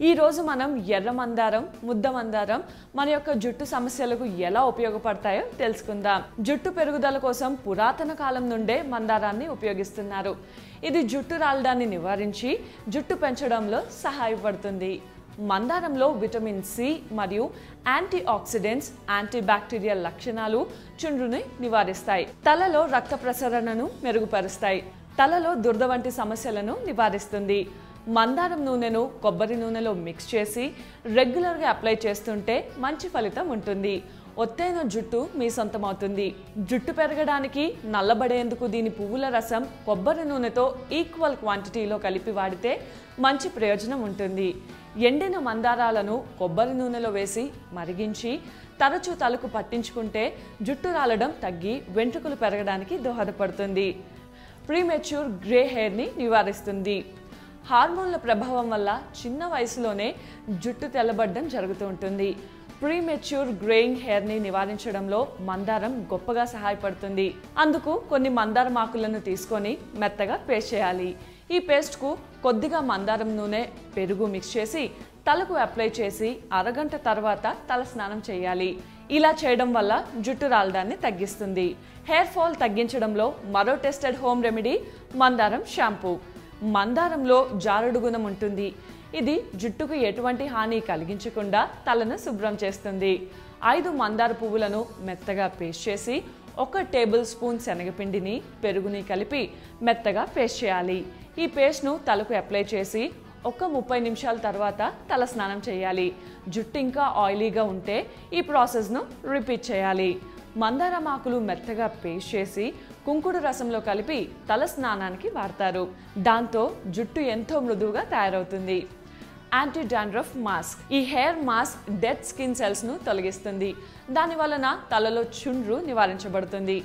ఈ రోజు మనం ఎర్ర మందారం, ముద్ద మందారం మన యొక్క జుట్టు సమస్యలకు ఎలా ఉపయోగపడతాయో తెలుసుకుందాం. జుట్టు పెరుగుదల కోసం పురాతన కాలం నుండే మందారాన్ని ఉపయోగిస్తున్నారు. ఇది జుట్టు రాలడాన్ని నివారించి జుట్టు పెంచడంలో సహాయపడుతుంది. మందారంలో విటమిన్ సి మరియు యాంటీ ఆక్సిడెంట్స్, యాంటీ బ్యాక్టీరియల్ లక్షణాలు చుండ్రుని నివారిస్తాయి. తలలో రక్త ప్రసరణను మెరుగుపరుస్తాయి. తలలో దురద వంటి సమస్యలను నివారిస్తుంది. మందారం నూనెను కొబ్బరి నూనెలో మిక్స్ చేసి రెగ్యులర్గా అప్లై చేస్తుంటే మంచి ఫలితం ఉంటుంది. ఒత్తైన జుట్టు మీ సొంతమవుతుంది. జుట్టు పెరగడానికి, నల్లబడేందుకు దీని పువ్వుల రసం కొబ్బరి నూనెతో ఈక్వల్ క్వాంటిటీలో కలిపి వాడితే మంచి ప్రయోజనం ఉంటుంది. ఎండిన మందారాలను కొబ్బరి నూనెలో వేసి మరిగించి తరచూ తలకు పట్టించుకుంటే జుట్టు రాలడం తగ్గి వెంట్రుకలు పెరగడానికి దోహదపడుతుంది. ప్రీమెచ్యూర్ గ్రే హెయిర్ని నివారిస్తుంది. హార్మోన్ల ప్రభావం వల్ల చిన్న వయసులోనే జుట్టు తెల్లబడడం జరుగుతూ ఉంటుంది. ప్రీమెచ్యూర్ గ్రేయింగ్ హెయిర్ని నివారించడంలో మందారం గొప్పగా సహాయపడుతుంది. అందుకు కొన్ని మందారం ఆకులను తీసుకొని మెత్తగా పేస్ట్ చేయాలి. ఈ పేస్ట్కు కొద్దిగా మందారం నూనె, పెరుగు మిక్స్ చేసి తలకు అప్లై చేసి అరగంట తర్వాత తల స్నానం చేయాలి. ఇలా చేయడం వల్ల జుట్టు రాలడాన్ని తగ్గిస్తుంది. హెయిర్ ఫాల్ తగ్గించడంలో మరో టెస్టెడ్ హోమ్ రెమెడీ మందారం షాంపూ. మందారంలో జారుడు గుణం ఉంటుంది. ఇది జుట్టుకు ఎటువంటి హాని కలిగించకుండా తలను శుభ్రం చేస్తుంది. 5 మందార పువ్వులను మెత్తగా పేస్ట్ చేసి 1 టేబుల్ స్పూన్ శనగపిండిని, పెరుగుని కలిపి మెత్తగా పేస్ట్ చేయాలి. ఈ పేస్ట్ను తలకు అప్లై చేసి 30 నిమిషాల తర్వాత తల స్నానం చేయాలి. జుట్టు ఇంకా ఆయిలీగా ఉంటే ఈ ప్రాసెస్ను రిపీట్ చేయాలి. మందారం ఆకులు మెత్తగా పేస్ట్ చేసి కుంకుడు రసంలో కలిపి తల స్నానానికి వాడతారు. దాంతో జుట్టు ఎంతో మృదువుగా తయారవుతుంది. Anti dandruff mask. ఈ హెయిర్ మాస్క్ డెడ్ స్కిన్ సెల్స్ను తొలగిస్తుంది. దాని వలన తలలో చుండ్రు నివారించబడుతుంది.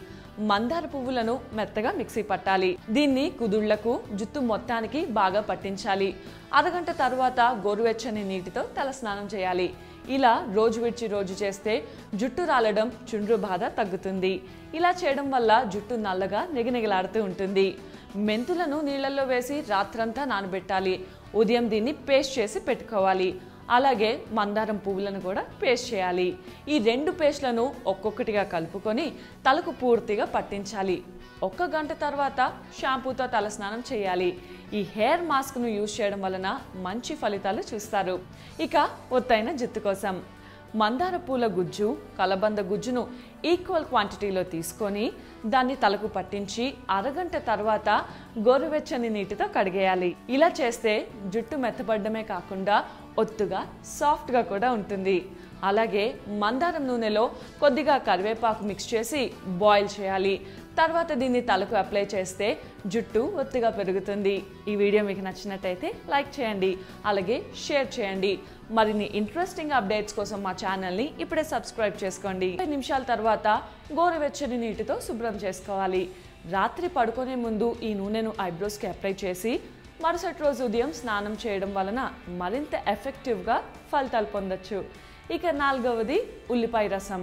మందార పువ్వులను మెత్తగా మిక్సీ పట్టాలి. దీన్ని కుదుళ్లకు, జుట్టు మొత్తానికి బాగా పట్టించాలి. అరగంట తర్వాత గోరువెచ్చని నీటితో తల స్నానం చేయాలి. ఇలా రోజు విడిచి రోజు చేస్తే జుట్టు రాలడం, చుండ్రు బాధ తగ్గుతుంది. ఇలా చేయడం వల్ల జుట్టు నల్లగా నిగనిగలాడుతూ ఉంటుంది. మెంతులను నీళ్ళల్లో వేసి రాత్రంతా నానబెట్టాలి. ఉదయం దీన్ని పేస్ట్ చేసి పెట్టుకోవాలి. అలాగే మందారం పువ్వులను కూడా పేస్ట్ చేయాలి. ఈ 2 పేస్ట్లను ఒక్కొక్కటిగా కలుపుకొని తలకు పూర్తిగా పట్టించాలి. 1 గంట తర్వాత షాంపూతో తలస్నానం చేయాలి. ఈ హెయిర్ మాస్క్ను యూజ్ చేయడం వలన మంచి ఫలితాలు చూస్తారు. ఇక ఒత్తైన జుట్టు కోసం మందార పూల గుజ్జు, కలబంద గుజ్జును ఈక్వల్ క్వాంటిటీలో తీసుకొని దాన్ని తలకు పట్టించి అరగంట తర్వాత గోరువెచ్చని నీటితో కడిగేయాలి. ఇలా చేస్తే జుట్టు మెత్తబడ్డమే కాకుండా ఒత్తుగా, సాఫ్ట్గా కూడా ఉంటుంది. అలాగే మందారం నూనెలో కొద్దిగా కరివేపాకు మిక్స్ చేసి బాయిల్ చేయాలి. తర్వాత దీన్ని తలకు అప్లై చేస్తే జుట్టు ఒత్తుగా పెరుగుతుంది. ఈ వీడియో మీకు నచ్చినట్టయితే లైక్ చేయండి, అలాగే షేర్ చేయండి. మరిన్ని ఇంట్రెస్టింగ్ అప్డేట్స్ కోసం మా ఛానల్ని ఇప్పుడే సబ్స్క్రైబ్ చేసుకోండి. 5 నిమిషాల తర్వాత గోరువెచ్చని నీటితో శుభ్రం చేసుకోవాలి. రాత్రి పడుకునే ముందు ఈ నూనెను ఐబ్రోస్కి అప్లై చేసి మరుసటి రోజు ఉదయం స్నానం చేయడం వలన మరింత ఎఫెక్టివ్గా ఫలితాలు పొందొచ్చు. ఇక 4వది ఉల్లిపాయ రసం.